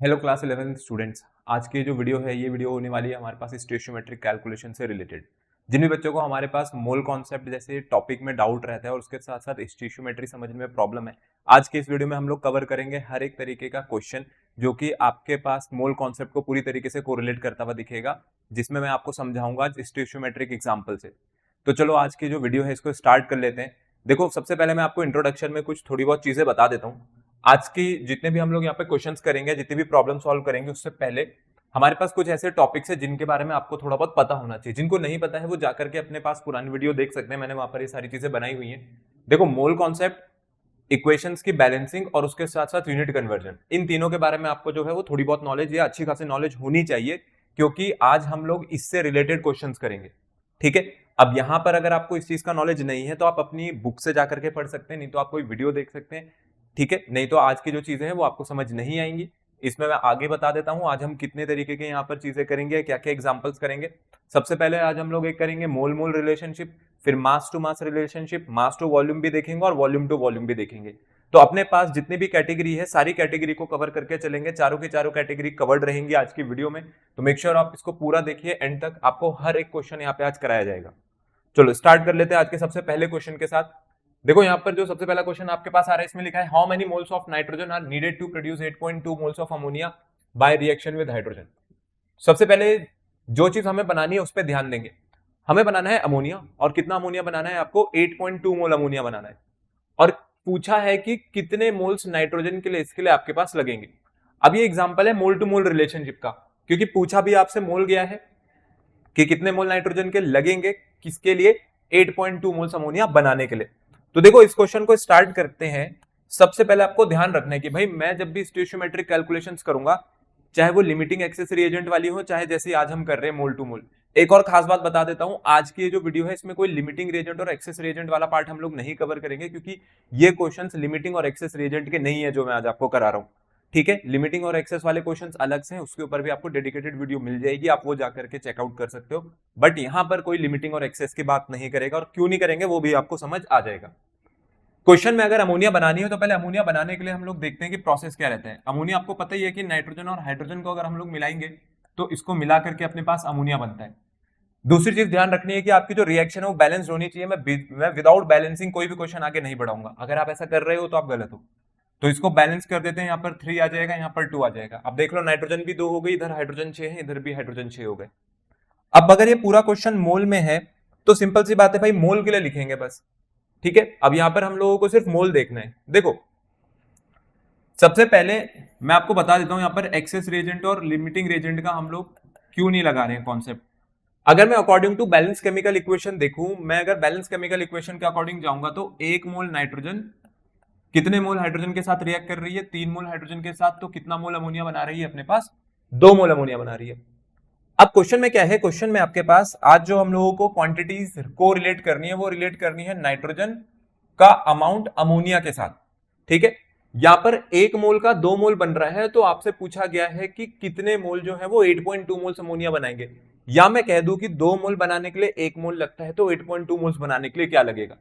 Hello class 11 students. आज की जो वीडियो है ये वीडियो होने वाली है हमारे पास स्टोइचियोमेट्रिक कैलकुलेशन से रिलेटेड। जिन भी बच्चों को हमारे पास मोल कॉन्सेप्ट जैसे टॉपिक में डाउट रहता है और उसके साथ साथ स्टोइचियोमेट्री समझने में प्रॉब्लम है, आज के इस वीडियो में हम लोग कवर करेंगे हर एक तरीके का क्वेश्चन जो कि आपके पास मोल कॉन्सेप्ट को पूरी तरीके से कोरिलेट करता हुआ दिखेगा, जिसमें मैं आपको समझाऊंगा स्टोइचियोमेट्रिक एग्जाम्पल से। तो चलो आज की जो वीडियो है इसको स्टार्ट कर लेते हैं। देखो, सबसे पहले मैं आपको इंट्रोडक्शन में कुछ थोड़ी बहुत चीजें बता देता हूँ। आज की जितने भी हम लोग यहाँ पे क्वेश्चंस करेंगे, जितनी भी प्रॉब्लम सॉल्व करेंगे, उससे पहले हमारे पास कुछ ऐसे टॉपिक्स है जिनके बारे में आपको थोड़ा बहुत पता होना चाहिए। जिनको नहीं पता है वो जाकर के अपने पास पुरानी वीडियो देख सकते हैं, मैंने वहां पर ये सारी चीजें बनाई हुई हैं। देखो, मोल कॉन्सेप्ट, इक्वेशंस की बैलेंसिंग और उसके साथ साथ यूनिट कन्वर्जन, इन तीनों के बारे में आपको जो है वो थोड़ी बहुत नॉलेज या अच्छी खासी नॉलेज होनी चाहिए, क्योंकि आज हम लोग इससे रिलेटेड क्वेश्चंस करेंगे। ठीक है। अब यहां पर अगर आपको इस चीज का नॉलेज नहीं है तो आप अपनी बुक से जाकर के पढ़ सकते हैं, नहीं तो आप कोई वीडियो देख सकते हैं। ठीक है, नहीं तो आज की जो चीजें हैं वो आपको समझ नहीं आएंगी। इसमें मैं आगे बता देता हूं आज हम कितने तरीके के यहाँ पर चीजें करेंगे, क्या क्या एग्जांपल्स करेंगे। सबसे पहले आज हम लोग एक करेंगे मोल मोल रिलेशनशिप, फिर mass to mass relationship, mass to volume भी देखेंगे और वॉल्यूम टू वॉल्यूम भी देखेंगे। तो अपने पास जितनी भी कैटेगरी है सारी कैटेगरी को कवर करके चलेंगे, चारों की चारों कैटेगरी कवर्ड रहेंगी आज की वीडियो में। तो मेक श्योर आप इसको पूरा देखिए एंड तक, आपको हर एक क्वेश्चन यहाँ पे आज कराया जाएगा। चलो स्टार्ट कर लेते हैं आज के सबसे पहले क्वेश्चन के साथ। देखो, यहाँ पर जो सबसे पहला क्वेश्चन आपके पास आ रहा है, इसमें लिखा है how many moles of nitrogen are needed to produce 8.2 moles of ammonia by reaction with hydrogen. सबसे पहले जो चीज हमें बनानी है उस पर ध्यान देंगे। हमें बनाना है अमोनिया, और कितना अमोनिया बनाना है आपको? 8.2 मोल अमोनिया बनाना है। और पूछा है कि कितने मोल्स नाइट्रोजन के लिए इसके लिए आपके पास लगेंगे। अब ये एग्जांपल है मोल टू मोल रिलेशनशिप का, क्योंकि पूछा भी आपसे मोल गया है कि कितने मोल नाइट्रोजन के लगेंगे किसके लिए? 8.2 मोल्स अमोनिया बनाने के लिए। तो देखो, इस क्वेश्चन को स्टार्ट करते हैं। सबसे पहले आपको ध्यान रखना है कि भाई मैं जब भी स्टोइचियोमेट्रिक कैलकुलेशंस करूंगा, चाहे वो लिमिटिंग एक्सेस रिएजेंट वाली हो, चाहे जैसे आज हम कर रहे हैं मोल टू मोल। एक और खास बात बता देता हूं, आज की ये जो वीडियो है इसमें कोई लिमिटिंग रिएजेंट और एक्सेस रिएजेंट वाला पार्ट हम लोग नहीं कवर करेंगे, क्योंकि ये क्वेश्चंस लिमिटिंग और एक्सेस रिएजेंट के नहीं है जो मैं आज आपको करा रहा हूं। ठीक है, लिमिटिंग और एक्सेस वाले क्वेश्चंस अलग से हैं, उसके ऊपर भी आपको डेडिकेटेड वीडियो मिल जाएगी, आप वो जाकर के चेकआउट कर सकते हो। बट यहां पर कोई लिमिटिंग और एक्सेस की बात नहीं करेगा, और क्यों नहीं करेंगे वो भी आपको समझ आ जाएगा। क्वेश्चन में अगर अमोनिया बनानी हो तो पहले अमोनिया बनाने के लिए हम लोग देखते हैं कि प्रोसेस क्या रहता है। अमोनिया आपको पता ही है कि नाइट्रोजन और हाइड्रोजन को अगर हम लोग मिलाएंगे तो इसको मिला करके अपने पास अमोनिया बनता है। दूसरी चीज ध्यान रखनी है कि आपकी जो रिएक्शन है वो बैलेंस होनी चाहिए। मैं विदाउट बैलेंसिंग कोई भी क्वेश्चन आगे नहीं बढ़ाऊंगा। अगर आप ऐसा कर रहे हो तो आप गलत हो। तो इसको बैलेंस कर देते हैं, यहाँ पर 3 आ जाएगा, यहाँ पर 2 आ जाएगा। अब देख लो, नाइट्रोजन भी 2 हो गई, इधर हाइड्रोजन 6 है, इधर भी हाइड्रोजन 6 हो गए। अब अगर ये पूरा क्वेश्चन मोल में है तो सिंपल सी बात है भाई, मोल के लिए लिखेंगे बस। ठीक है, अब यहां पर हम लोगों को सिर्फ मोल देखना है। देखो, सबसे पहले मैं आपको बता देता हूं यहाँ पर एक्सेस रिएजेंट और लिमिटिंग रिएजेंट का हम लोग क्यों नहीं लगा रहे हैं कॉन्सेप्ट। अगर मैं according to balance chemical equation देखूं, मैं अगर बैलेंस केमिकल इक्वेशन के अकॉर्डिंग जाऊंगा तो 1 मोल नाइट्रोजन कितने मोल हाइड्रोजन के साथ रिएक्ट कर रही है? 3 मोल हाइड्रोजन के साथ। तो कितना मोल अमोनिया बना रही है? अपने पास 2 मोल अमोनिया बना रही है। अब क्वेश्चन में क्या है? क्वेश्चन में आपके पास आज जो हम लोगों को क्वांटिटीज को रिलेट करनी है वो रिलेट करनी है नाइट्रोजन का अमाउंट अमोनिया के साथ। ठीक है, यहां पर 1 मोल का 2 मोल बन रहा है, तो आपसे पूछा गया है कि कितने मोल जो है वो 8.2 मोल्स अमोनिया बनाएंगे। या मैं कह दूं कि 2 मोल बनाने के लिए 1 मोल लगता है, तो 8.2 मोल्स बनाने के लिए क्या लगेगा?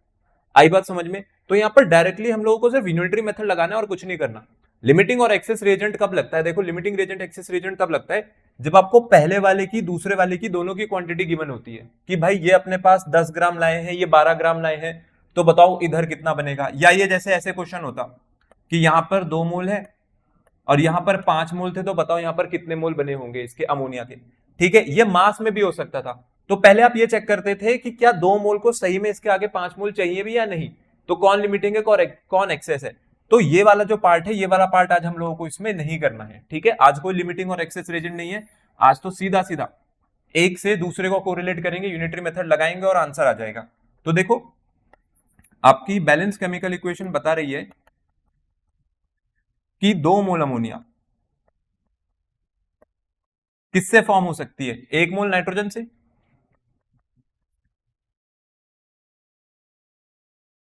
आई बात समझ में? तो यहां पर डायरेक्टली हम लोगों को सिर्फ यूनिटरी मेथड लगाना है और कुछ नहीं करना। लिमिटिंग और एक्सेस रिएजेंट कब लगता है? देखो, लिमिटिंग रिएजेंट एक्सेस रिएजेंट तब लगता है जब आपको पहले वाले की दूसरे वाले की दोनों की क्वांटिटी गिवन होती है कि भाई ये अपने पास 10 ग्राम लाए हैं, ये 12 ग्राम लाए हैं, तो बताओ इधर कितना बनेगा। या ये जैसे ऐसे क्वेश्चन होता कि यहां पर 2 मोल है और यहां पर 5 मोल थे, तो बताओ यहां पर कितने मोल बने होंगे इसके अमोनिया के। ठीक है, ये मास में भी हो सकता था। तो पहले आप ये चेक करते थे कि क्या 2 मोल को सही में इसके आगे 5 मोल चाहिए भी या नहीं, तो कौन लिमिटिंग है कौन एक्सेस है। तो ये वाला जो पार्ट है, ये वाला पार्ट आज हम लोगों को इसमें नहीं करना है। ठीक है, आज कोई लिमिटिंग और एक्सेस रिएजेंट नहीं है। आज तो सीधा सीधा एक से दूसरे को कोरिलेट करेंगे, यूनिटरी मेथड लगाएंगे और आंसर आ जाएगा। तो देखो, आपकी बैलेंस केमिकल इक्वेशन बता रही है कि 2 मोल अमोनिया किससे फॉर्म हो सकती है? 1 मोल नाइट्रोजन से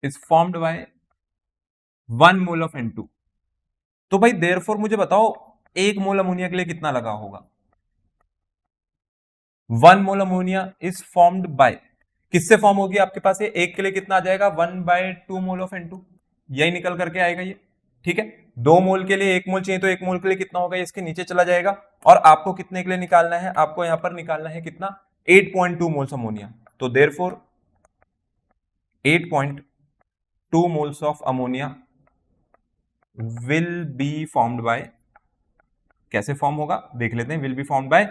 is formed by 1 mole of N2। तो भाई देयरफॉर मुझे बताओ 1 मोल अमोनिया के लिए कितना लगा होगा? 1 मोल अमोनिया इज फॉर्म्ड बाय, किससे फॉर्म होगी आपके पास? ये 1 के लिए कितना आ जाएगा? 1/2 मोल ऑफ N2, यही निकल करके आएगा ये। ठीक है, 2 मोल के लिए 1 मोल चाहिए, तो 1 मोल के लिए कितना होगा, इसके नीचे चला जाएगा। और आपको कितने के लिए निकालना है, आपको यहां पर निकालना है कितना, 8.2 मोल्स अमोनिया। तो therefore 8.2 moles of ammonia will be formed by, कैसे फॉर्म होगा देख लेते हैं, विल बी फॉर्म्ड बाय,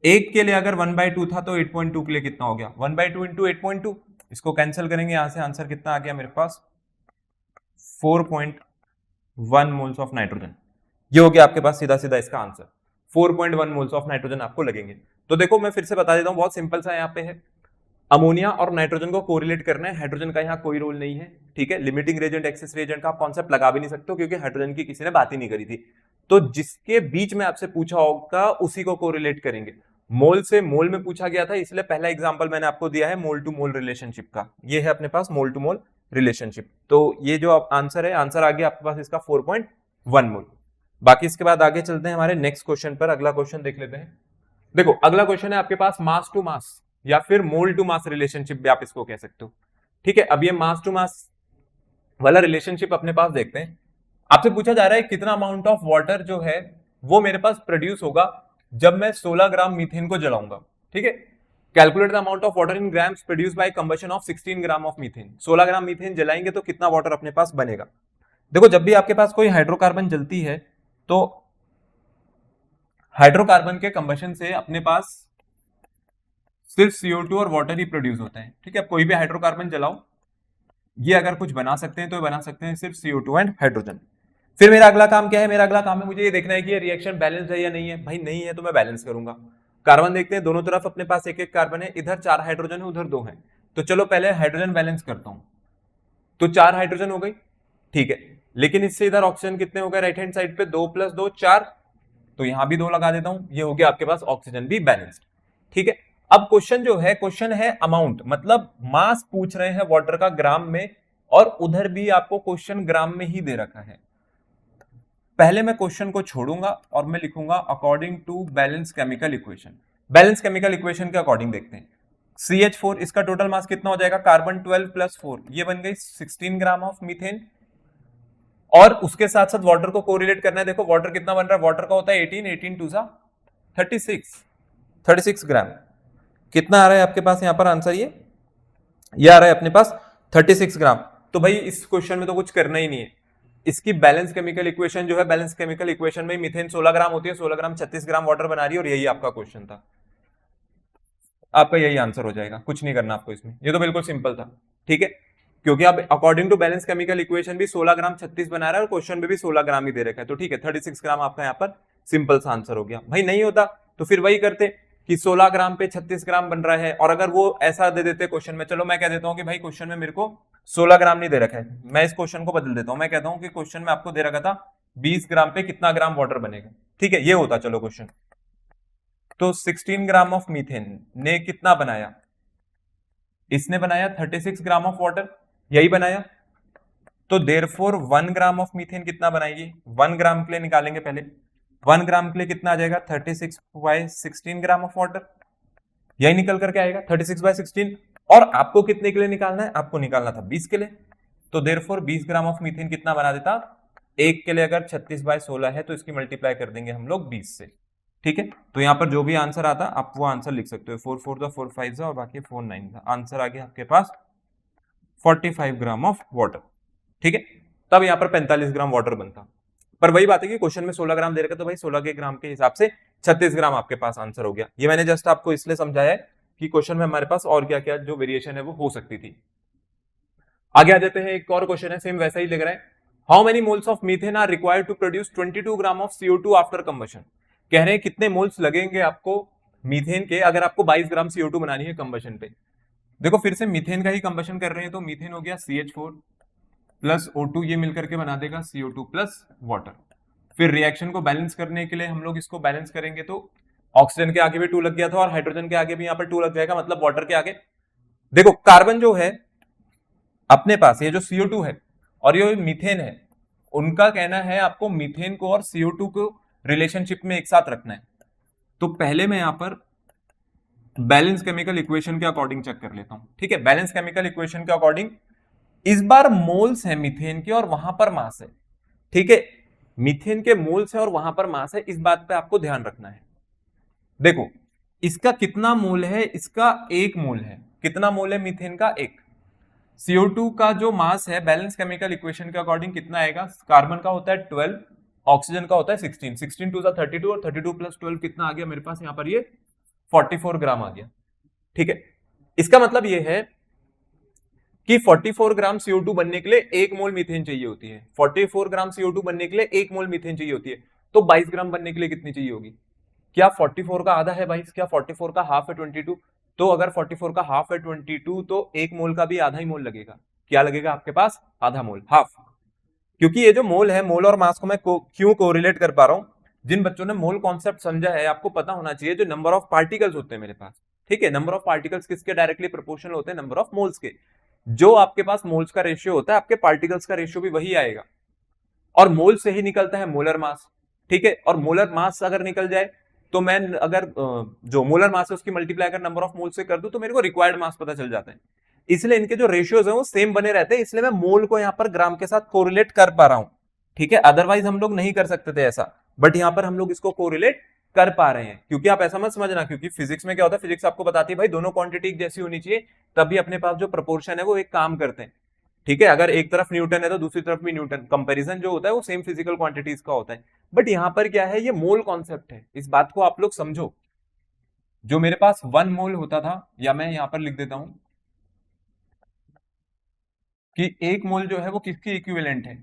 एक के लिए अगर 1/2 था तो 8.2 के लिए कितना हो गया, 1/2 इंटू 8.2, इसको कैंसिल करेंगे, यहां से आंसर कितना आ गया मेरे पास, 4.1 मोल्स ऑफ नाइट्रोजन। ये हो गया आपके पास सीधा सीधा इसका आंसर, 4.1 मोल्स ऑफ नाइट्रोजन आपको लगेंगे। तो देखो मैं फिर से बता देता हूं, बहुत सिंपल सा यहाँ पे है, अमोनिया और नाइट्रोजन को कोरिलेट करना है, हाइड्रोजन का यहाँ कोई रोल नहीं है, ठीक है। लिमिटिंग रेजेंट एक्सेस रेजेंट का आप कॉन्सेप्ट लगा भी नहीं सकते हो, क्योंकि हाइड्रोजन की किसी ने बात ही नहीं करी थी। तो जिसके बीच में आपसे पूछा होगा उसी को कोरिलेट करेंगे। मोल से मोल में पूछा गया था, इसलिए पहला एग्जांपल मैंने आपको दिया है मोल टू मोल रिलेशनशिप का, ये है अपने पास मोल टू मोल रिलेशनशिप। तो ये जो आंसर है, आंसर आ गया आपके पास इसका 4.1 मोल। बाकी इसके बाद आगे चलते हैं हमारे नेक्स्ट क्वेश्चन पर, अगला क्वेश्चन देख लेते हैं। देखो अगला क्वेश्चन है आपके पास मास टू मास या फिर मोल टू मास रिलेशनशिप भी आप इसको कह सकते हो, ठीक है। अब ये मास टू मास वाला रिलेशनशिप अपने पास देखते हैं। आपसे पूछा जा रहा है कितना अमाउंट ऑफ वाटर जो है वो मेरे पास प्रोड्यूस होगा जब मैं 16 ग्राम मीथेन को जलाऊंगा, ठीक है। Calculate the amount of water in grams produce by combustion of 16 gram of methane. 16 gram methane जलाएंगे तो कितना वाटर अपने पास बनेगा। देखो जब भी आपके पास कोई हाइड्रोकार्बन जलती है तो हाइड्रोकार्बन के कंबशन से अपने पास सिर्फ CO2 और वाटर ही प्रोड्यूस होता है, ठीक है। कोई भी हाइड्रोकार्बन जलाओ, ये अगर कुछ बना सकते हैं तो बना सकते हैं सिर्फ CO2 एंड हाइड्रोजन। फिर मेरा अगला काम क्या है, मेरा अगला काम है मुझे ये देखना है कि ये रिएक्शन बैलेंस है या नहीं है। भाई नहीं है तो मैं बैलेंस करूंगा। कार्बन देखते हैं, दोनों तरफ अपने पास एक एक कार्बन है, इधर 4 हाइड्रोजन है उधर 2 है, तो चलो पहले हाइड्रोजन बैलेंस करता हूं। तो 4 हाइड्रोजन हो गई, ठीक है। लेकिन इससे इधर ऑक्सीजन कितने हो गए, राइट हैंड साइड पे 2 + 2 4, तो यहां भी 2 लगा देता हूं, ये हो गया आपके पास ऑक्सीजन भी बैलेंस्ड, ठीक है। अब क्वेश्चन जो है, क्वेश्चन है अमाउंट, मतलब मास पूछ रहे हैं वाटर का ग्राम में, और उधर भी आपको क्वेश्चन ग्राम में ही दे रखा है। पहले मैं क्वेश्चन को छोड़ूंगा और मैं लिखूंगा according to balance chemical equation. Balance chemical equation के अकॉर्डिंग देखते हैं। CH4 इसका टोटल मास कितना हो जाएगा, कार्बन 12 + 4, ये बन गई 16 ग्राम ऑफ मीथेन। और उसके साथ साथ वाटर को कोरिलेट करना है। देखो वाटर कितना बन रहा है, वाटर का होता है 18, 18 2 36 ग्राम। कितना आ रहा है आपके पास यहाँ पर आंसर, ये आ रहा है अपने पास 36 ग्राम। तो भाई इस क्वेश्चन में तो कुछ करना ही नहीं है, इसकी बैलेंस केमिकल इक्वेशन जो है, बैलेंस केमिकल इक्वेशन में मीथेन 16 ग्राम होती है, 16 ग्राम 36 ग्राम वाटर बना रही है, और यही आपका क्वेश्चन था, आपका यही आंसर हो जाएगा। कुछ नहीं करना आपको इसमें, ये तो बिल्कुल सिंपल था, ठीक है। क्योंकि आप according to balance chemical equation भी 16 ग्राम 36 बना रहा है और क्वेश्चन में भी 16 ग्राम ही दे रखा है, तो ठीक है 36 ग्राम आपका यहाँ पर सिंपल सा आंसर हो गया। भाई नहीं होता तो फिर वही करते कि 16 ग्राम पे 36 ग्राम बन रहा है, और अगर वो ऐसा दे देते क्वेश्चन में, चलो मैं कह देता हूं कि भाई क्वेश्चन में मेरे को 16 ग्राम नहीं दे रखा है, मैं इस क्वेश्चन को बदल देता हूं, मैं कहता हूं कि क्वेश्चन में आपको दे रखा था 20 ग्राम पे कितना ग्राम वाटर बनेगा, ठीक है, ये होता चलो क्वेश्चन। तो 16 ग्राम ऑफ मीथेन ने कितना बनाया, इसने बनाया 36 ग्राम ऑफ वाटर, यही बनाया। तो देयरफॉर 1 ग्राम ऑफ मीथेन कितना बनाएगी, 1 ग्राम के लिए निकालेंगे पहले, 1 ग्राम के लिए कितना आ जाएगा, 36/16 ग्राम ऑफ वाटर, यही निकल करके आएगा 36/16। और आपको कितने के लिए निकालना है, आपको निकालना था 20 के लिए, तो देयरफॉर 20 ग्राम ऑफ मीथेन कितना बना देता, एक के लिए अगर 36/16 है तो इसकी मल्टीप्लाई कर देंगे हम लोग 20 से, ठीक है। तो यहाँ पर जो भी आंसर आता आप वो आंसर लिख सकते हो, 4 4 4 5 और बाकी 4 9, आंसर आ गया आपके पास 45 ग्राम ऑफ वाटर, ठीक है। तब यहाँ पर 45 ग्राम वाटर बनता, पर वही बात है कि क्वेश्चन में 16 ग्राम दे रखा, तो भाई 16 के ग्राम के हिसाब से 36 ग्राम आपके पास आंसर हो गया। ये मैंने जस्ट आपको इसलिए समझाया है कि क्वेश्चन में हमारे पास और क्या क्या जो वेरिएशन है वो हो सकती थी। आगे आ जाते हैं, एक और क्वेश्चन है सेम वैसा ही लग रहा है। How many moles of methane are required to produce 22 gram of CO2 after combustion. कह रहे हैं कितने मोल्स लगेंगे आपको मीथेन के अगर आपको 22 ग्राम CO2 बनानी है कंबशन पे। देखो फिर से मीथेन का ही कंबशन कर रहे हैं, तो मीथेन हो गया CH4 + O2, ये मिलकर के बना देगा CO2 + वाटर। फिर रिएक्शन को बैलेंस करने के लिए हम लोग इसको बैलेंस करेंगे, तो ऑक्सीजन के आगे भी 2 लग गया था और हाइड्रोजन के आगे भी यहाँ पर 2 लग जाएगा, मतलब वाटर के आगे। देखो कार्बन जो है अपने पास, ये जो CO2 है और ये मीथेन है, उनका कहना है आपको मीथेन को और CO2 को रिलेशनशिप में एक साथ रखना है। तो पहले मैं यहाँ पर बैलेंस केमिकल इक्वेशन के अकॉर्डिंग चेक कर लेता हूं, ठीक है। बैलेंस केमिकल इक्वेशन के अकॉर्डिंग इस बार मोल्स है मीथेन के और वहां पर मास है, ठीक है। मीथेन के मोल्स है और वहां पर मास है, इस बात पे आपको ध्यान रखना है। देखो इसका कितना मोल है, इसका 1 मोल है। कितना मोल है मीथेन का? 1। CO2 का जो मास है बैलेंस केमिकल इक्वेशन के अकॉर्डिंग कितना आएगा? कार्बन का होता है 12, ऑक्सीजन का होता है 16। 16 टू 32 और 32 प्लस 12 कितना आ गया मेरे पास? यहाँ पर ये 44 ग्राम आ गया। ठीक है, इसका मतलब ये है कि 44 ग्राम CO2 बनने के लिए 1 मोल मीथेन चाहिए होती है। 44 ग्राम CO2 बनने के लिए 1 मोल मीथेन चाहिए होती है। तो 22 ग्राम बनने के लिए कितनी चाहिए होगी? क्या 44 का आधा है 22? क्या 44 का हाफ है 22? तो अगर 44 का हाफ है 22 तो 1 मोल का भी आधा ही मोल लगेगा। क्या लगेगा आपके पास? आधा मोल, हाफ। क्योंकि ये जो मोल है, मोल और मास को मैं क्यों कोरिलेट कर पा रहा हूं? जिन बच्चों ने मोल कॉन्सेप्ट समझा है, आपको पता होना चाहिए जो नंबर ऑफ पार्टिकल्स होते हैं मेरे पास, ठीक है, नंबर ऑफ पार्टिकल्स किसके डायरेक्टली प्रोपोर्शनल होते हैं? नंबर ऑफ मोल्स के। जो आपके पास मोल्स का रेशियो होता है, आपके पार्टिकल्स का रेशियो भी वही आएगा। और मोल से ही निकलता है मोलर मास। ठीक है, और मोलर मास अगर निकल जाए तो मैं अगर जो मोलर मास है उसकी मल्टीप्लाई अगर नंबर ऑफ मोल से कर दूं तो मेरे को रिक्वायर्ड मास पता चल जाता है। इसलिए इनके जो रेशियोज है वो सेम बने रहते हैं, इसलिए मैं मोल को यहां पर ग्राम के साथ कोरिलेट कर पा रहा हूं। ठीक है, अदरवाइज हम लोग नहीं कर सकते थे ऐसा, बट यहां पर हम लोग इसको कोरिलेट कर पा रहे हैं। क्योंकि आप ऐसा मत समझना, क्योंकि फिजिक्स में क्या होता है, फिजिक्स आपको बताती है भाई दोनों क्वांटिटी जैसी होनी चाहिए, तभी अपने पास जो प्रोपोर्शन है वो एक काम करते हैं। ठीक है, अगर एक तरफ न्यूटन है तो दूसरी तरफ भी न्यूटन, कंपैरिजन जो होता है वो सेम फिजिकल क्वांटिटीज का होता है। बट यहां पर क्या है, ये मोल कॉन्सेप्ट है, इस बात को आप लोग समझो। जो मेरे पास 1 मोल होता था, या मैं यहां पर लिख देता हूं कि 1 मोल जो है वो किसकी इक्विवेलेंट है?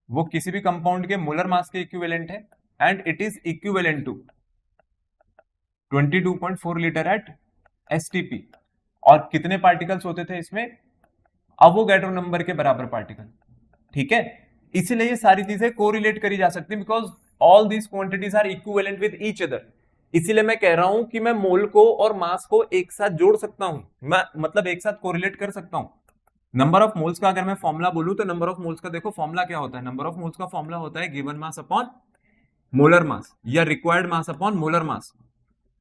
वो किसी भी कंपाउंड के मोलर मास के इक्विवेलेंट है, and it is equivalent to 22.4 litre at STP। और कितने पार्टिकल्स होते थे इसमें? अवोगैड्रो नंबर के बराबर पार्टिकल। ठीक है, इसलिए ये सारी चीजें कोरिलेट करी जा सकती है, because all these quantities are equivalent with each other. इसीलिए मैं कह रहा हूं कि मैं मोल को और मास को एक साथ जोड़ सकता हूं, मैं मतलब एक साथ कोरिलेट कर सकता हूं। नंबर ऑफ मोल्स का अगर मैं फॉर्मुला बोलूं तो नंबर ऑफ मोल्स का देखो फॉर्मुला क्या होता है? नंबर ऑफ मोल्स का फॉर्मुला होता है given mass upon molar mass, या required mass upon molar mass.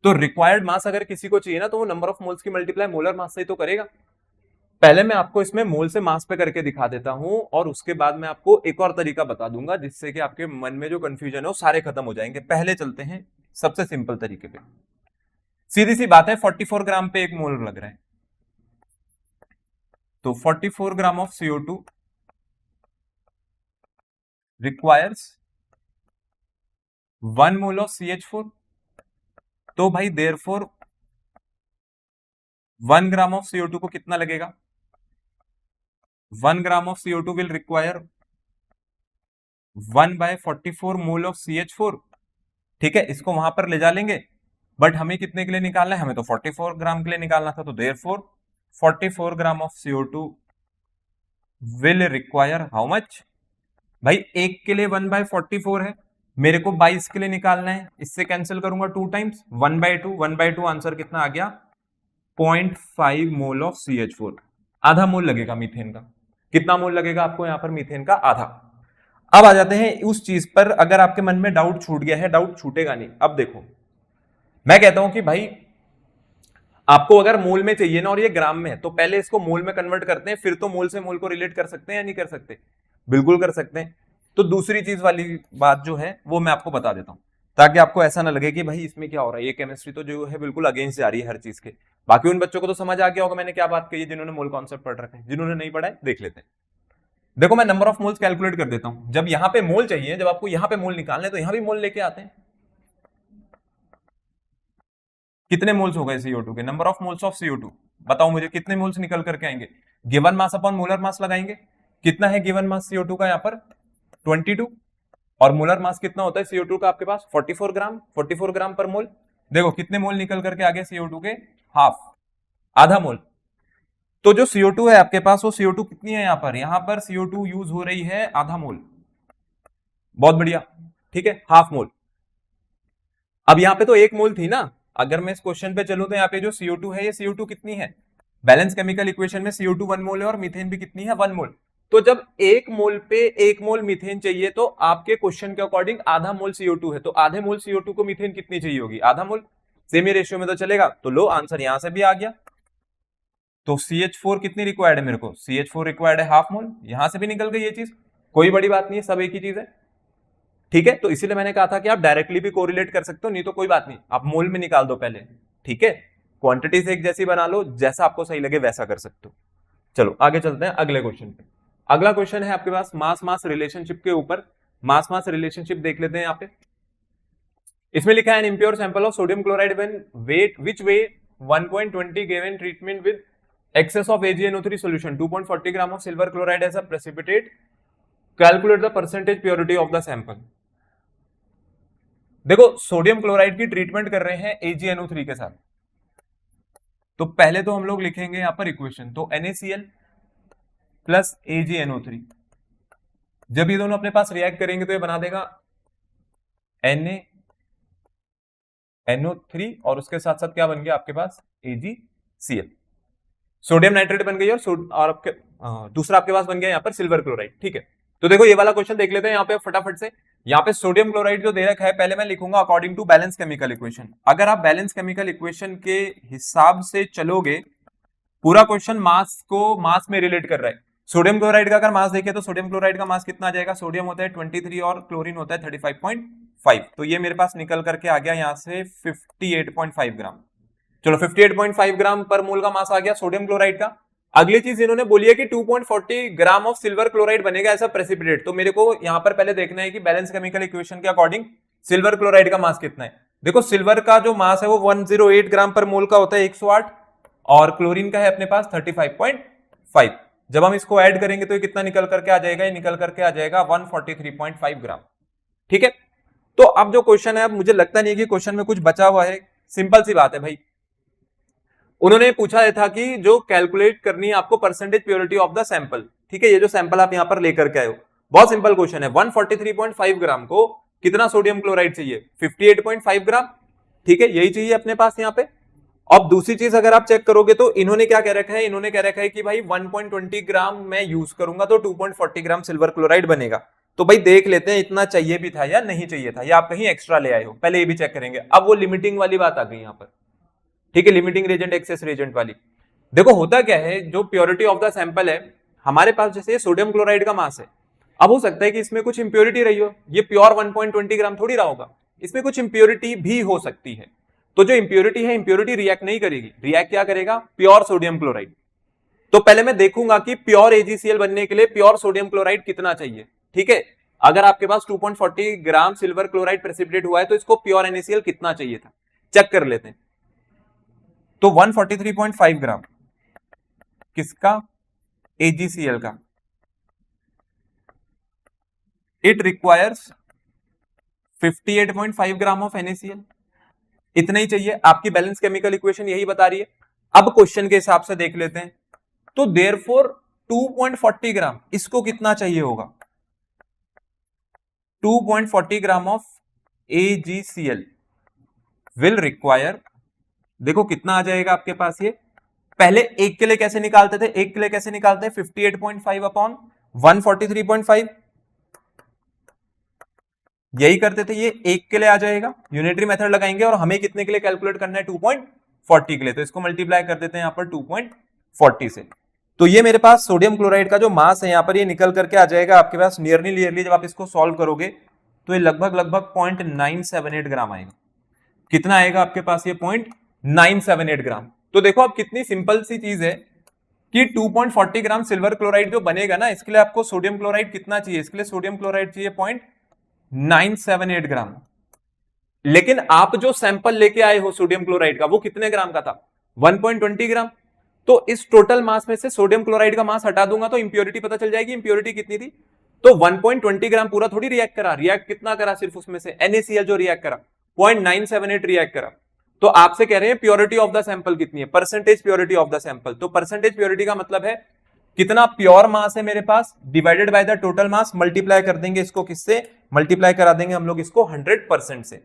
तो रिक्वायर्ड मास अगर किसी को चाहिए ना, तो वो नंबर ऑफ मोल्स की मल्टीप्लाई मोलर मास से ही तो करेगा। पहले मैं आपको इसमें मोल से मास पे करके दिखा देता हूं, और उसके बाद मैं आपको एक और तरीका बता दूंगा, जिससे कि आपके मन में जो कंफ्यूजन है वो सारे खत्म हो जाएंगे। पहले चलते हैं सबसे सिंपल तरीके पे। सीधी सी बात है, 44 ग्राम पे 1 मोल लग रहा है, तो 44 ग्राम of CO2 requires 1 mole of CH4। तो भाई देयरफॉर 1 ग्राम ऑफ CO2 को कितना लगेगा? 1 ग्राम of CO2 will require 1/44 mole of CH4। ठीक है, इसको वहां पर ले जा लेंगे, बट हमें कितने के लिए निकालना है? हमें तो 44 ग्राम के लिए निकालना था, तो therefore 44 gram of CO2 will require how much? भाई एक के लिए 1/44 है, मेरे को 22 के लिए निकालना है, इससे कैंसिल करूंगा 2 टाइम्स, 1/2, 1/2 आंसर कितना आ गया? 0.5 मोल ऑफ CH4। आधा मोल लगेगा मीथेन का। कितना मोल लगेगा आपको यहां पर मीथेन का? आधा। अब आ जाते हैं उस चीज पर, अगर आपके मन में डाउट छूट गया है, डाउट छूटेगा नहीं। अब देखो, मैं कहता हूं कि भाई आपको अगर मोल में चाहिए ना और ये ग्राम में है, तो पहले इसको मोल में कन्वर्ट करते हैं, फिर तो मोल से मोल को रिलेट कर सकते हैं या नहीं कर सकते? बिल्कुल कर सकते हैं। तो दूसरी चीज वाली बात जो है वो मैं आपको बता देता हूं, ताकि आपको ऐसा ना लगे कि भाई इसमें क्या हो रहा है, ये केमिस्ट्री तो जो है बिल्कुल अगेंस्ट जा रही है हर चीज के। बाकी उन बच्चों को तो समझ आ गया होगा मैंने क्या बात कही, जिन्होंने मोल कॉन्सेप्ट पढ़ रखे हैं। जिन्होंने नहीं पढ़ा है देख लेते हैं। देखो मैं नंबर ऑफ मोल्स कैलकुलेट कर देता हूं। जब यहां पे मोल चाहिए, जब आपको यहां पे मोल निकालने, तो यहां भी मोल लेके आते हैं। कितने मोल्स हो गए CO2 के? Number of moles of CO2 बताओ मुझे, कितने मोल्स निकल करके आएंगे? गिवन मास अपॉन मोलर मास लगाएंगे। कितना है गिवन मास CO2 का? यहाँ पर 22। और मोलर मास कितना होता है CO2 का आपके पास? 44 ग्राम। 44 ग्राम पर मोल। देखो कितने मोल निकल करके आ गए CO2 के? हाफ, आधा मोल। तो जो CO2 है आपके पास, वो CO2 कितनी है यहाँ पर? यहाँ पर CO2 यूज हो रही है आधा मोल। बहुत बढ़िया, ठीक है, हाफ मोल। अब यहाँ पे तो 1 मोल थी ना, अगर मैं इस क्वेश्चन पे चलूं तो यहाँ पे जो CO2 है, ये CO2 कितनी है? बैलेंस केमिकल इक्वेशन में CO2 1 मोल है और मीथेन भी कितनी है? 1 मोल। तो जब 1 मोल पे 1 मोल मीथेन चाहिए, तो आपके क्वेश्चन के अकॉर्डिंग आधा मोल CO2 है, तो आधे मोल CO2 को मीथेन कितनी चाहिए होगी? आधा मोल। सेमी रेशियो में तो चलेगा, तो लो आंसर यहां से भी आ गया। तो CH4 कितनी रिक्वायर्ड है मेरे को? CH4 रिक्वायर्ड है हाफ मोल, यहां से भी निकल गई ये चीज, कोई बड़ी बात नहीं है, सब एक ही चीज है। ठीक है, तो इसीलिए मैंने कहा था कि आप डायरेक्टली भी कोरिलेट कर सकते हो, नहीं तो कोई बात नहीं, आप मोल में निकाल दो पहले, ठीक है, क्वांटिटी से एक जैसी बना लो, जैसा आपको सही लगे वैसा कर सकते हो। चलो आगे चलते हैं अगले क्वेश्चन पे। अगला क्वेश्चन है आपके पास मास मास रिलेशनशिप के ऊपर। मास मास रिलेशनशिप देख लेते हैं यहाँ पे। इसमें लिखा है an impure sample of sodium chloride when weight which weigh 1.20 given treatment with excess of AgNO3 solution 2.40 gram of silver chloride as a precipitate, calculate the percentage purity of the sample। देखो sodium chloride की treatment कर रहे हैं AgNO3 के साथ, तो पहले तो हम लोग लिखेंगे यहां पर इक्वेशन, तो NaCl प्लस AgNO3, जब ये दोनों अपने पास रिएक्ट करेंगे तो ये बना देगा NaNO3 और उसके साथ साथ क्या बन गया आपके पास AgCl, सोडियम नाइट्रेट बन गई और आपके दूसरा आपके पास बन गया यहाँ पर सिल्वर क्लोराइड। ठीक है, तो देखो ये वाला क्वेश्चन देख लेते हैं यहाँ पे फटाफट से। यहाँ पे सोडियम क्लोराइड जो दे रखा है, पहले मैं लिखूंगा according to balance chemical equation. अगर आप बैलेंस केमिकल इक्वेशन के हिसाब से चलोगे, पूरा क्वेश्चन मास को मास में रिलेट कर रहा है। सोडियम क्लोराइड का अगर मास देखे तो सोडियम क्लोराइड का मास कितना आ जाएगा, सोडियम होता है 23 और क्लोरीन होता है 35.5, तो ये मेरे पास निकल करके आ गया यहाँ से 58.5 ग्राम। चलो 58.5 ग्राम पर मोल का मास आ गया सोडियम क्लोराइड का। अगली चीज इन्होंने बोली है कि 2.40 ग्राम ऑफ सिल्वर क्लोराइड बनेगा ऐसा प्रेसिपिटेट, तो मेरे को यहां पर पहले देखना है कि बैलेंस केमिकल इक्वेशन के अकॉर्डिंग सिल्वर क्लोराइड का मास कितना है। देखो सिल्वर का जो मास है वो 108 ग्राम पर मोल का होता है 108, और क्लोरीन का है अपने पास 35.5। जब हम इसको ऐड करेंगे तो ये कितना निकल करके आ जाएगा, ये निकल करके आ जाएगा 143.5 ग्राम। ठीक है, तो अब जो क्वेश्चन है, अब मुझे लगता नहीं है कि क्वेश्चन में कुछ बचा हुआ है, सिंपल सी बात है भाई। उन्होंने पूछा था कि जो कैलकुलेट करनी है आपको percentage purity of the sample. ठीक है, ये जो सैंपल आप यहां पर लेकर के आए हो, बहुत सिंपल क्वेश्चन है। 143.5 ग्राम को कितना सोडियम क्लोराइड चाहिए, 58.5 ग्राम। ठीक है, यही चाहिए अपने पास यहाँ पे। अब दूसरी चीज अगर आप चेक करोगे तो इन्होंने क्या कह रखा है, इन्होंने कह रखा है कि भाई 1.20 ग्राम मैं यूज करूंगा तो 2.40 ग्राम सिल्वर क्लोराइड बनेगा। तो भाई देख लेते हैं इतना चाहिए भी था या नहीं चाहिए था, या आप कहीं एक्स्ट्रा ले आए हो, पहले ये भी चेक करेंगे। अब वो लिमिटिंग वाली बात आ गई यहाँ पर। ठीक है, लिमिटिंग रेजेंट एक्सेस रेजेंट वाली। देखो होता क्या है, जो प्योरिटी ऑफ द सैंपल है हमारे पास, जैसे सोडियम क्लोराइड का मास है, अब हो सकता है कि इसमें कुछ इंप्योरिटी रही हो, ये प्योर 1.20 ग्राम थोड़ी रहा होगा, इसमें कुछ इंप्योरिटी भी हो सकती है। तो जो इंप्योरिटी है, इंप्योरिटी रिएक्ट नहीं करेगी, रिएक्ट क्या करेगा, प्योर सोडियम क्लोराइड। तो पहले मैं देखूंगा कि प्योर AgCl बनने के लिए प्योर सोडियम क्लोराइड कितना चाहिए। ठीक है, अगर आपके पास 2.40 ग्राम सिल्वर क्लोराइड प्रेसिपिटेट हुआ है तो इसको प्योर NaCl कितना चाहिए था, चेक कर लेते हैं। तो 143.5 ग्राम किसका, AgCl का, it requires 58.5 gram of NaCl, इतना ही चाहिए। आपकी बैलेंस केमिकल इक्वेशन यही बता रही है। अब क्वेश्चन के हिसाब से देख लेते हैं, तो देयरफॉर 2.40 ग्राम इसको कितना चाहिए होगा, 2.40 gram of AgCl will require, देखो कितना आ जाएगा आपके पास। ये पहले एक के लिए कैसे निकालते थे, एक के लिए कैसे निकालते हैं, 58.5 अपॉन 143.5, यही करते थे। ये एक के लिए आ जाएगा, यूनिटरी मेथड लगाएंगे, और हमें कितने के लिए कैलकुलेट करना है, 2.40 के लिए, तो इसको मल्टीप्लाई कर देते हैं यहाँ पर 2.40 से। तो ये मेरे पास सोडियम क्लोराइड का जो मास है यहाँ पर, ये निकल करके आ जाएगा आपके पास नियरली जब आप इसको सॉल्व करोगे तो ये लगभग 0.978 ग्राम आएगा। कितना आएगा आपके पास, ये 0.978 ग्राम। तो देखो अब कितनी सिंपल सी चीज है कि 2.40 ग्राम सिल्वर क्लोराइड जो बनेगा ना, इसके लिए आपको सोडियम क्लोराइड कितना चाहिए, इसके लिए सोडियम क्लोराइड चाहिए 0.978 ग्राम। लेकिन आप जो सैंपल लेके आए हो सोडियम क्लोराइड का, वो कितने ग्राम का था, 1.20 ग्राम। तो इस टोटल मास में से सोडियम क्लोराइड का मास हटा दूंगा तो इंप्योरिटी पता चल जाएगी, इंप्योरिटी कितनी थी। तो 1.20 ग्राम पूरा थोड़ी रिएक्ट करा, रिएक्ट कितना करा, सिर्फ उसमें से NaCl जो रिएक्ट करा 0.978 रिएक्ट करा। तो आपसे कह रहे हैं प्योरिटी ऑफ द सैंपल कितनी है, percentage purity of the sample. तो परसेंटेज प्योरिटी का मतलब है कितना प्योर मास है मेरे पास divided by the total mass, multiply कर देंगे इसको किससे, मल्टीप्लाई करा देंगे हम लोग इसको 100% से।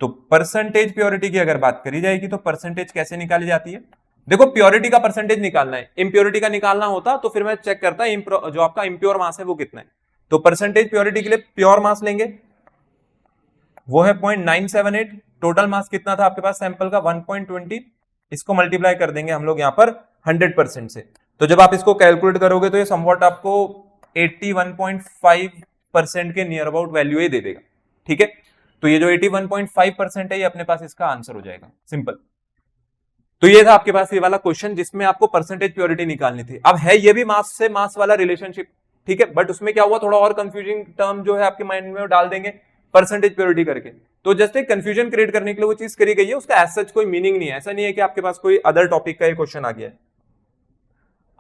तो परसेंटेज प्योरिटी की अगर बात करी जाएगी तो परसेंटेज कैसे निकाली जाती है, देखो प्योरिटी का परसेंटेज निकालना है, इंप्योरिटी का निकालना होता तो फिर मैं चेक करता जो आपका इंप्योर मास है वो कितना है। तो परसेंटेज प्योरिटी के लिए प्योर मास लेंगे, वो है 0.978, टोटल मास कितना था आपके पास सैंपल का 1.20, इसको मल्टीप्लाई कर देंगे हम लोग यहाँ पर 100% से। तो जब आप इसको कैलकुलेट करोगे तो ये समवॉट आपको 81.5 81% के नियर अबाउट वैल्यू ये दे देगा। ठीक है, तो ये जो 81.5% है ये अपने पास इसका आंसर हो जाएगा, सिंपल। तो ये था आपके पास ये वाला क्वेश्चन जिसमें आपको परसेंटेज प्योरिटी निकालनी थी। अब है ये भी मास से मास वाला रिलेशनशिप, ठीक है, बट उसमें क्या हुआ, थोड़ा और कंफ्यूजिंग टर्म जो है आपके माइंड में डाल देंगे परसेंटेज प्योरिटी करके। तो जस्ट एक कंफ्यूजन क्रिएट करने के लिए वो चीज करी गई है, उसका एज सच कोई मीनिंग नहीं है। ऐसा नहीं है कि आपके पास कोई अदर टॉपिक का ये क्वेश्चन आ गया है।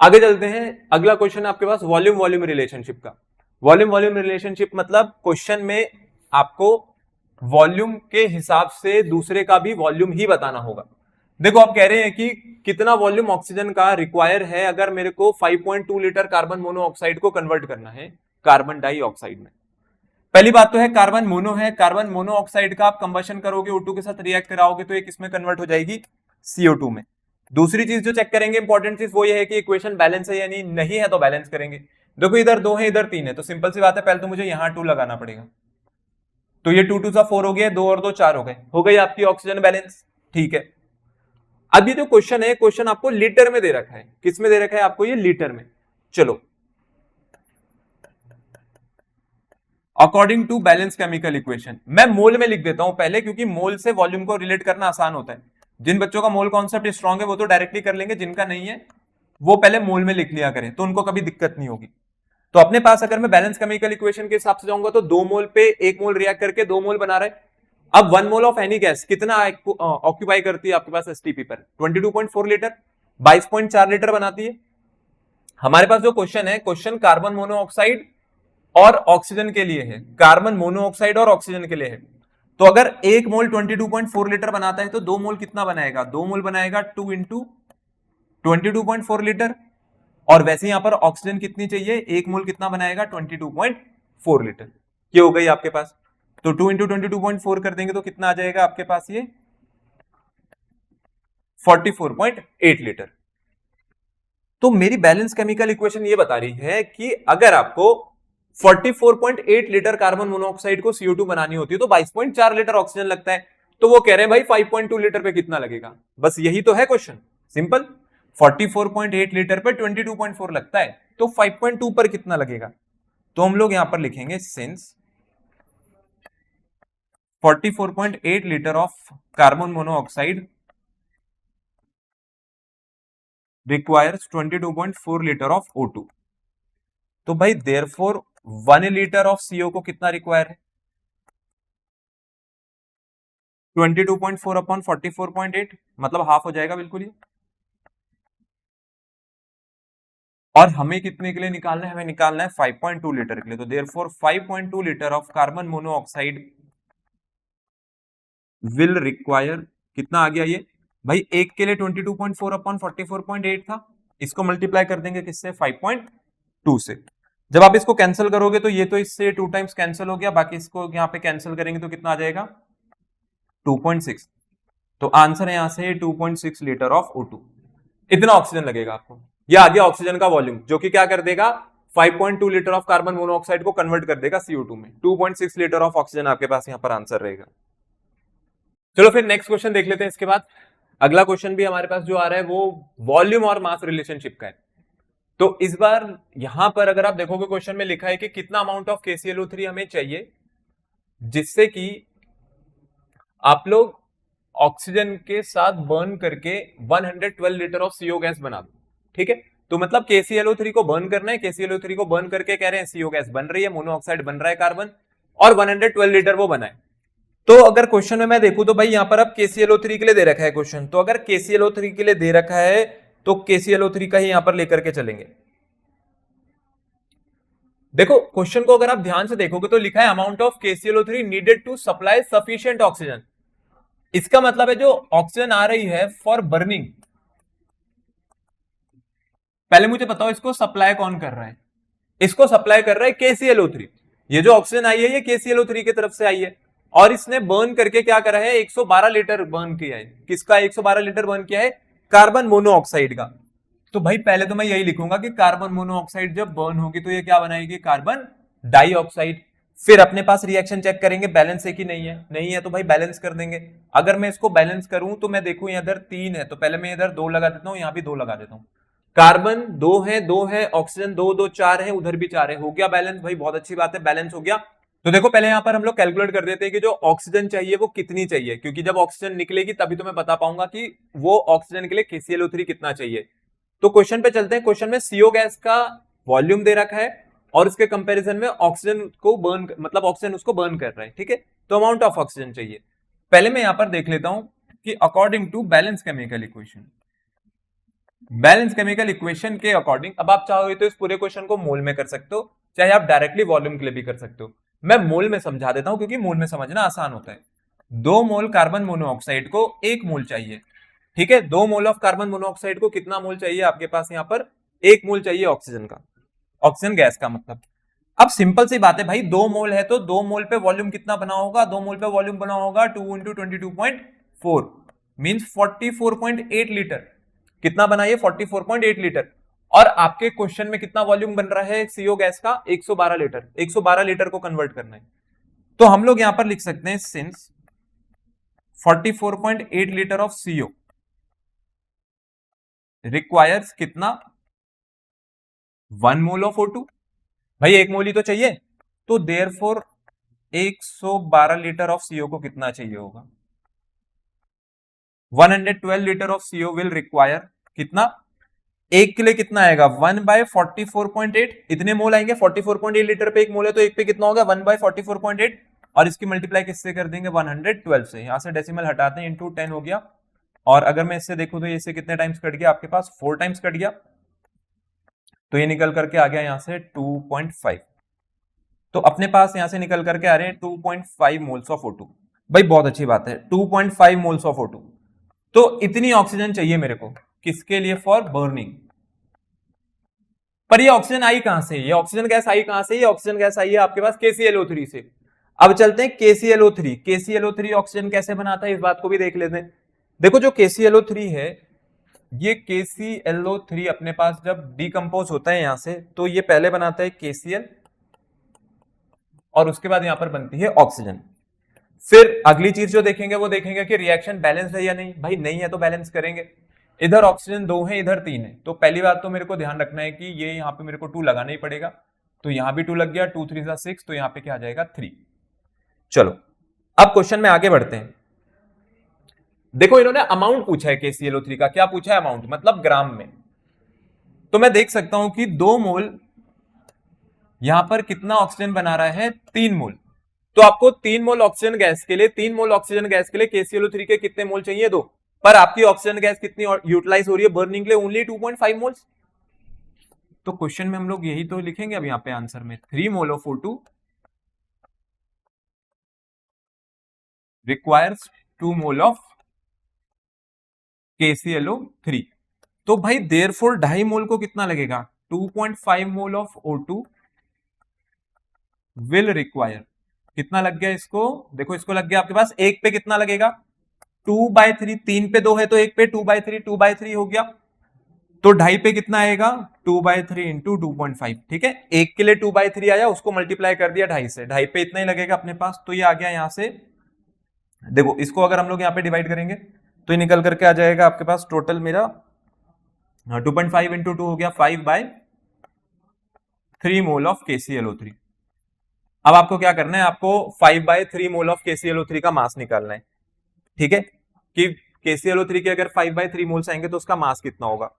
आगे चलते हैं, अगला क्वेश्चन आपके पास वॉल्यूम वॉल्यूम रिलेशनशिप का। वॉल्यूम वॉल्यूम रिलेशनशिप मतलब क्वेश्चन में आपको वॉल्यूम के हिसाब से दूसरे का भी वॉल्यूम ही बताना होगा। देखो आप कह रहे हैं कि कितना वॉल्यूम ऑक्सीजन का रिक्वायर है अगर मेरे को 5.2 लीटर कार्बन मोनोऑक्साइड को कन्वर्ट करना है कार्बन डाइऑक्साइड में। पहली बात तो है कार्बन मोनो है, कार्बन मोनोऑक्साइड का आप कंबशन करोगे O2 के साथ रिएक्ट कराओगे तो ये किसमें कन्वर्ट हो जाएगी, CO2 में। दूसरी चीज जो चेक करेंगे इंपॉर्टेंट चीज वो ये है कि इक्वेशन बैलेंस है या नहीं है, तो बैलेंस करेंगे। देखो इधर 2 है इधर 3 है, तो सिंपल सी बात है, पहले तो मुझे यहां 2 लगाना पड़ेगा, तो ये 2 2 सा 4 हो गया, 2 और 2 4 हो गई आपकी ऑक्सीजन बैलेंस। ठीक है, अब ये जो क्वेश्चन है, क्वेश्चन आपको लीटर में दे रखा है। किस में दे रखा है आपको, ये लीटर में। चलो, according to balance chemical equation, मैं मोल में लिख देता हूं पहले, क्योंकि मोल से वॉल्यूम को रिलेट करना आसान होता है। जिन बच्चों का मोल कॉन्सेप्ट स्ट्रांग है वो तो डायरेक्टली कर लेंगे, जिनका नहीं है वो पहले मोल में लिख लिया करें, तो उनको कभी दिक्कत नहीं होगी। तो अपने पास अगर मैं बैलेंस केमिकल इक्वेशन के हिसाब से जाऊंगा तो 2 मोल पे 1 मोल रिएक्ट करके 2 मोल बना रहा है। अब 1 मोल ऑफ एनी गैस कितना ऑक्यूपाई करती है आपके पास एसटीपी पर, 22.4 लीटर, 22.4 लीटर बनाती है। हमारे पास जो क्वेश्चन है, क्वेश्चन कार्बन मोनोऑक्साइड और ऑक्सीजन के लिए है, कार्बन मोनोऑक्साइड और ऑक्सीजन के लिए है। तो अगर 1 मोल 22.4 लीटर बनाता है तो 2 मोल कितना बनाएगा, 2 मोल बनाएगा 2 इंटू 22.4 लीटर, और वैसे यहां पर ऑक्सीजन कितनी चाहिए, 1 मोल कितना बनाएगा 22.4 लीटर। ये हो गई आपके पास, तो 2 इंटू 22.4 कर देंगे तो कितना आ जाएगा आपके पास, ये 44.8 लीटर। तो मेरी बैलेंस केमिकल इक्वेशन ये बता रही है कि अगर आपको 44.8 लीटर कार्बन मोनोऑक्साइड को CO2 बनानी होती है तो 22.4 लीटर ऑक्सीजन लगता है। तो वो कह रहे हैं भाई 5.2 लीटर पे कितना लगेगा, बस यही तो है क्वेश्चन, सिंपल। 44.8 लीटर पे 22.4 लगता है, तो 5.2 पर कितना लगेगा, तो हम लोग यहां पर लिखेंगे since 44.8 litre of carbon monoxide requires 22.4 litre of O2, तो भाई देयरफॉर 1 लीटर ऑफ CO को कितना रिक्वायर है, 22.4 अपॉन 44.8, मतलब हाफ हो जाएगा बिल्कुल ही। और हमें कितने के लिए निकालना है, हमें निकालना है 5.2 लीटर के लिए, तो therefore 5.2 litre of carbon monoxide will require, कितना आ गया ये भाई, एक के लिए 22.4 अपॉन 44.8 था, इसको मल्टीप्लाई कर देंगे किससे, 5.2 से। जब आप इसको कैंसिल करोगे तो ये तो इससे 2 टाइम्स कैंसिल हो गया, बाकी इसको यहाँ पे कैंसिल करेंगे तो कितना आ जाएगा 2.6, तो आंसर है यहां से 2.6 लीटर ऑफ O2, इतना ऑक्सीजन लगेगा आपको। ये आ गया ऑक्सीजन का वॉल्यूम, जो कि क्या कर देगा, 5.2 लीटर ऑफ कार्बन मोनोऑक्साइड को कन्वर्ट कर देगा CO2 में। 2.6 लीटर ऑफ ऑक्सीजन आपके पास यहां पर आंसर रहेगा। चलो फिर नेक्स्ट क्वेश्चन देख लेते हैं। इसके बाद अगला क्वेश्चन भी हमारे पास जो आ रहा है वो वॉल्यूम और मास रिलेशनशिप का है। तो इस बार यहां पर अगर आप देखोगे क्वेश्चन में लिखा है कि कितना अमाउंट ऑफ KClO3 हमें चाहिए जिससे कि आप लोग ऑक्सीजन के साथ बर्न करके 112 लीटर ऑफ CO गैस बना दो। ठीक है, तो मतलब KClO3 को बर्न करना है, KClO3 को बर्न करके कह रहे हैं CO गैस बन रही है, मोनोऑक्साइड बन रहा है कार्बन, और 112 लीटर वो बनाए। तो अगर क्वेश्चन में मैं देखूं तो भाई यहां पर अब KClO3 के लिए दे रखा है क्वेश्चन, तो अगर KClO3 के लिए दे रखा है तो KClO3 का ही यहां पर लेकर के चलेंगे। देखो क्वेश्चन को अगर आप ध्यान से देखोगे तो लिखा है amount of KClO3 needed to supply sufficient oxygen. इसका मतलब है जो ऑक्सीजन आ रही है फॉर बर्निंग, पहले मुझे बताओ इसको सप्लाई कौन कर रहा है, इसको सप्लाई कर रहा है KClO3। ये जो ऑक्सीजन आई है ये KClO3 की तरफ से आई है, और इसने बर्न करके क्या करा है, 112 लीटर बर्न किया है। किसका 112 लीटर बर्न किया है, कार्बन मोनोऑक्साइड का। तो भाई पहले तो मैं यही लिखूंगा कि कार्बन मोनोऑक्साइड जब बर्न होगी तो ये क्या बनाएगी, कार्बन डाइऑक्साइड। फिर अपने पास रिएक्शन चेक करेंगे बैलेंस है कि नहीं है, नहीं है तो भाई बैलेंस कर देंगे। अगर मैं इसको बैलेंस करूं तो मैं देखूं इधर 3 है तो पहले मैं इधर 2 लगा देता हूं, यहां भी 2 लगा देता हूं, कार्बन दो है, ऑक्सीजन दो चार है, उधर भी चार है, हो गया बैलेंस भाई, बहुत अच्छी बात है, बैलेंस हो गया। तो देखो पहले यहां पर हम लोग कैलकुलेट कर देते हैं कि जो ऑक्सीजन चाहिए वो कितनी चाहिए, क्योंकि जब ऑक्सीजन निकलेगी तभी तो मैं बता पाऊंगा कि वो ऑक्सीजन के लिए KClO3 कितना चाहिए। तो क्वेश्चन पे चलते हैं। क्वेश्चन में CO गैस का वॉल्यूम दे रखा है और उसके कंपैरिजन में ऑक्सीजन को बर्न, मतलब ऑक्सीजन उसको बर्न कर रहा है, ठीक है। तो अमाउंट ऑफ ऑक्सीजन चाहिए। पहले मैं यहां पर देख लेता हूं कि according to balance chemical equation, balance chemical equation के अकॉर्डिंग, अब आप चाहोगे तो इस पूरे क्वेश्चन को मोल में कर सकते हो, चाहे आप डायरेक्टली वॉल्यूम के लिए भी कर सकते हो। मैं मोल में समझा देता हूं क्योंकि मोल में समझना आसान होता है। 2 मोल कार्बन मोनोऑक्साइड को 1 मोल चाहिए, ठीक है। 2 मोल ऑफ कार्बन मोनोऑक्साइड को कितना मोल चाहिए आपके पास, यहां पर 1 मोल चाहिए ऑक्सीजन का, ऑक्सीजन गैस का मतलब। अब सिंपल सी बात है भाई, 2 मोल है तो 2 मोल पे वॉल्यूम कितना बना होगा, 2 मोल पे वॉल्यूम बना होगा 2 इंटू 22.4 मीन्स 44.8 लीटर। कितना बना ये 44.8 लीटर। और आपके क्वेश्चन में कितना वॉल्यूम बन रहा है CO गैस का, 112 लीटर। 112 लीटर को कन्वर्ट करना है तो हम लोग यहां पर लिख सकते हैं since 44.8 litre of CO requires कितना, 1 मोल ऑफ O2। भाई 1 मोल ही तो चाहिए, तो देयरफॉर 112 लीटर ऑफ CO को कितना चाहिए होगा, 112 litre of CO will require कितना, एक के लिए कितना आएगा 1/44.8, इतने मोल आएंगे। 44.8 लीटर पे 1 मोल है तो एक पे कितना होगा 1/44.8, और इसकी मल्टीप्लाई किससे कर देंगे 112 से। यहां से डेसिमल हटाते हैं, इंटू 10 हो गया। और अगर मैं इससे देखूं तो इससे कितने टाइम्स कट गया आपके पास, 4 टाइम्स कट गया, तो ये निकल करके आ गया यहां से 2.5। तो अपने पास यहां से निकल करके आ रहे हैं 2.5 मोल्स ऑफ O2। भाई बहुत अच्छी बात है, 2.5 मोल्स ऑफ O2। तो इतनी ऑक्सीजन चाहिए मेरे को, किसके लिए, फॉर बर्निंग। पर ये ऑक्सीजन आई कहां से, ये ऑक्सीजन गैस आई कहां से, ये ऑक्सीजन गैस आई है आपके पास KClO3 से। अब चलते हैं KClO3। KClO3 ऑक्सीजन कैसे बनाता है इस बात को भी देख लेते हैं। देखो जो KClO3 है, ये KClO3 अपने पास जब डिकम्पोज होता है यहां से, तो ये पहले बनाता है KCl और उसके बाद यहां पर बनती है ऑक्सीजन। फिर अगली चीज जो देखेंगे वो देखेंगे कि रिएक्शन बैलेंस है या नहीं। भाई नहीं है तो बैलेंस करेंगे। इधर ऑक्सीजन 2 है, इधर 3 है, तो पहली बात तो मेरे को ध्यान रखना है कि ये यहां पे मेरे को 2 लगाना ही पड़ेगा। तो यहां भी 2 लग गया, 2 3 6, तो यहां पे क्या आ जाएगा 3। चलो अब क्वेश्चन में आगे बढ़ते हैं। देखो इन्होंने अमाउंट पूछा है KClO3 का, क्या पूछा है अमाउंट, मतलब ग्राम में। तो मैं देख सकता हूं कि 2 मोल यहां पर कितना ऑक्सीजन बना रहा है, 3 मोल। तो आपको 3 मोल ऑक्सीजन गैस के लिए, 3 मोल ऑक्सीजन गैस के लिए KClO3 के कितने मोल चाहिए, 2। पर आपकी ऑक्सीजन गैस कितनी यूटिलाइज हो रही है बर्निंग के लिए, ओनली 2.5 मोल्स। तो क्वेश्चन में हम लोग यही तो लिखेंगे अब यहां पे आंसर में, 3 mole of O2 requires 2 mole of KClO3। तो भाई देयरफॉर 2.5 मोल को कितना लगेगा, 2.5 mole of O2 will require, कितना लग गया इसको, देखो इसको लग गया आपके पास, एक पे कितना लगेगा 2/3, 3 पे 2 है तो एक पे 2/3, 2/3 हो गया। तो 2.5 पे कितना आएगा 2/3 इंटू 2.5, ठीक है। एक के लिए 2/3 आया, उसको मल्टीप्लाई कर दिया 2.5 से, 2.5 पे इतना ही लगेगा अपने पास। तो ये आ गया यहां से, देखो इसको अगर हम लोग यहाँ पे डिवाइड करेंगे तो ये निकल करके आ जाएगा आपके पास टोटल मेरा 2.5 इंटू 2 हो गया 5/3 मोल ऑफ KClO3। अब आपको क्या करना है, आपको 5/3 मोल ऑफ KClO3 का मास निकालना है, ठीक है। कि KClO3 के अगर 5/3 मोल्स आएंगे तो उसका मास कितना होगा।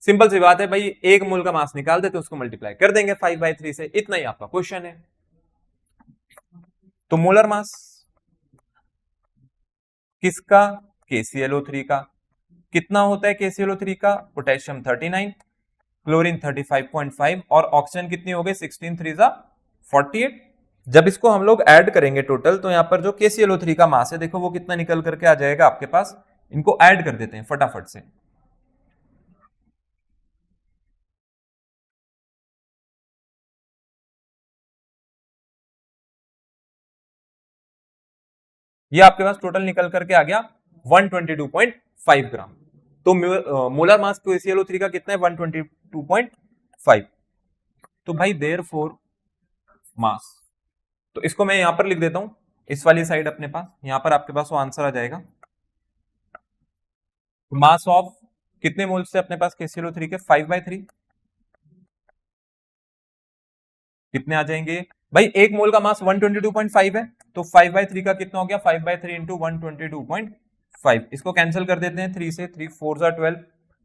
सिंपल सी बात है भाई, 1 मोल का मास निकाल देते उसको मल्टीप्लाई कर देंगे 5/3 से, इतना ही आपका क्वेश्चन है। तो मोलर मास किसका, KClO3 का। कितना होता है KClO3 का, पोटेशियम 39, क्लोरीन 35.5 और ऑक्सीजन कितनी हो गई 16 3 48। जब इसको हम लोग ऐड करेंगे टोटल, तो यहां पर जो KClO3 का मास है देखो वो कितना निकल करके आ जाएगा आपके पास। इनको ऐड कर देते हैं फटाफट से। ये आपके पास टोटल निकल करके आ गया 122.5 ग्राम। तो मोलर मास KClO3 का कितना है 122.5। तो भाई देयरफॉर मास, तो इसको मैं यहां पर लिख देता हूं इस वाली साइड अपने पास, यहां पर आपके पास वो आंसर आ जाएगा। मास ऑफ कितने मोल्स थे अपने पास KClO3 के? 5/3। कितने आ जाएंगे भाई? एक मोल का मास 122.5 है, तो 5/3 का कितना हो गया? 5/3 इंटू 122.5। इसको कैंसिल कर देते हैं 3 से, 3 4 जा 12,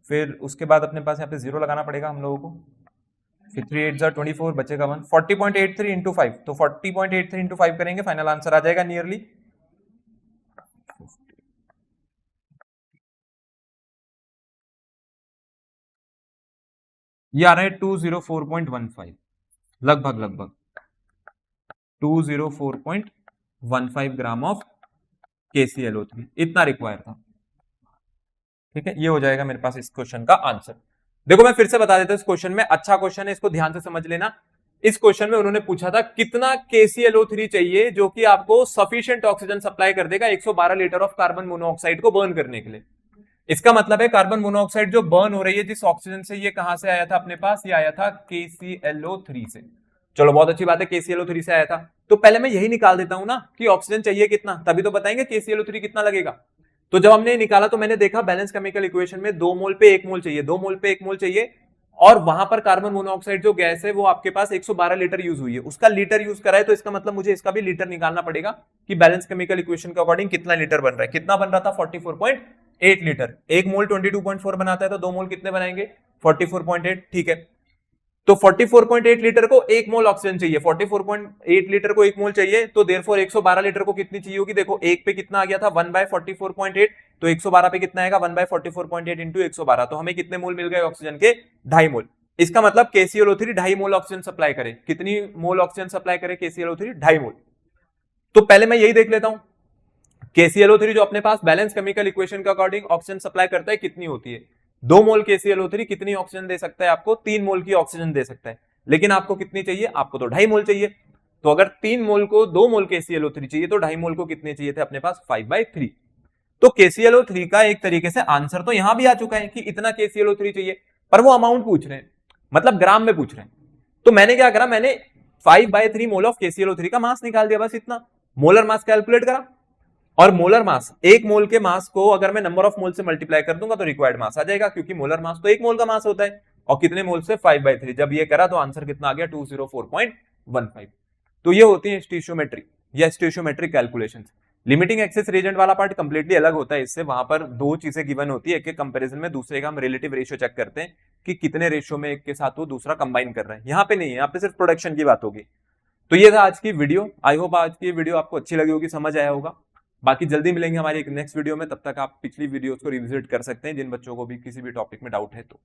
फिर उसके बाद अपने पास यहाँ पे 0 लगाना पड़ेगा हम लोगों को, फिर 3 8 जा 24, बचेगा 1। 40.83 इंटू 5, तो 40.83 इंटू 5 करेंगे, फाइनल आंसर आ जाएगा नियरली ये आ रहा है 204.15, लगभग लगभग 204.15 ग्राम ऑफ KClO3 इतना रिक्वायर था। ठीक है, ये हो जाएगा मेरे पास इस क्वेश्चन का आंसर। देखो मैं फिर से बता देता हूं, इस क्वेश्चन में अच्छा क्वेश्चन है, इसको ध्यान से समझ लेना। इस क्वेश्चन में उन्होंने पूछा था कितना KClO3 चाहिए जो कि आपको सफिशिएंट ऑक्सीजन सप्लाई कर देगा 112 लीटर ऑफ कार्बन मोनोऑक्साइड को बर्न करने के लिए। इसका मतलब है कार्बन मोनोऑक्साइड जो बर्न हो रही है जिस ऑक्सीजन से, ये कहां से आया था अपने पास? ये आया था KClO3 से। चलो बहुत अच्छी बात है, KClO3 से आया था, तो पहले मैं यही निकाल देता हूं ना कि ऑक्सीजन चाहिए कितना, तभी तो बताएंगे KClO3 कितना लगेगा। तो जब हमने निकाला तो मैंने देखा बैलेंस केमिकल इक्वेशन में 2 मोल पे 1 मोल चाहिए, 2 मोल पे 1 मोल चाहिए, और वहां पर कार्बन मोनोऑक्साइड जो गैस है वो आपके पास 112 लीटर यूज हुई है, उसका लीटर यूज करा है, तो इसका मतलब मुझे इसका भी लीटर निकालना पड़ेगा कि बैलेंस केमिकल इक्वेशन के अकॉर्डिंग कितना लीटर बन रहा है। कितना बन रहा था? 44.8 लीटर। एक मोल 22.4 बनाता है, तो 2 मोल कितने बनाएंगे? 44.8। ठीक है, तो 44.8 लीटर को 1 मोल ऑक्सीजन चाहिए, 44.8 लीटर को 1 मोल चाहिए, तो देयरफॉर 112 लीटर को कितनी चाहिए होगी? देखो एक पे कितना आ गया था? 1/44.8, तो 112 पे कितना आएगा? 1/44.8 इंटू 112, तो हमें कितने मोल मिल गए ऑक्सीजन के? 2.5 मोल। इसका मतलब KClO3 2.5 मोल ऑक्सीजन सप्लाई करे। कितनी मोल ऑक्सीजन सप्लाई करे KClO3? 2.5 मोल। तो पहले मैं यही देख लेता हूं, KClO3 जो अपने पास बैलेंस केमिकल इक्वेशन के अकॉर्डिंग ऑक्सीजन सप्लाई करता है कितनी होती है? 2 मोल KClO3 कितनी ऑक्सीजन दे सकता है आपको? 3 मोल की ऑक्सीजन दे सकता है, लेकिन आपको कितनी चाहिए? आपको तो 2.5 मोल चाहिए। तो अगर 3 मोल को 2 मोल KClO3 चाहिए, तो 2.5 मोल को कितने चाहिए थे अपने पास? 5/3। तो KClO3 का एक तरीके से आंसर तो यहां भी आ चुका है कि इतना KClO3 चाहिए, पर वो अमाउंट पूछ रहे हैं, मतलब ग्राम में पूछ रहे हैं। तो मैंने क्या करा? मैंने 5/3 मोल ऑफ KClO3 का मास निकाल दिया, बस इतना। मोलर मास कैलकुलेट करा, और मोलर मास, एक मोल के मास को अगर मैं नंबर ऑफ मोल से मल्टीप्लाई कर दूंगा तो रिक्वायर्ड मास आ जाएगा, क्योंकि मोलर मास तो एक मोल का मास होता है, और कितने मोल से? 5/3। जब ये करा तो आंसर कितना आ गया? 204.15। तो ये होती है स्टोइचियोमेट्री या स्टोइचियोमेट्रिक कैलकुलेशंस। लिमिटिंग एक्सेस रिएजेंट वाला पार्ट कंप्लीटली अलग होता है इससे, वहां पर दो चीजें गिवन होती है, एक के कंपैरिजन में दूसरे का हम रिलेटिव रेशियो चेक करते हैं कि कितने रेशियो में एक के साथ वो दूसरा कंबाइन कर रहे हैं। यहाँ पे नहीं है, यहाँ पे सिर्फ प्रोडक्शन की बात होगी। तो ये था आज की वीडियो। आई होप आज की वीडियो आपको अच्छी लगी होगी, समझ आया होगा। बाकी जल्दी मिलेंगे हमारी एक नेक्स्ट वीडियो में, तब तक आप पिछली वीडियोस को रिविजिट कर सकते हैं जिन बच्चों को भी किसी भी टॉपिक में डाउट है तो।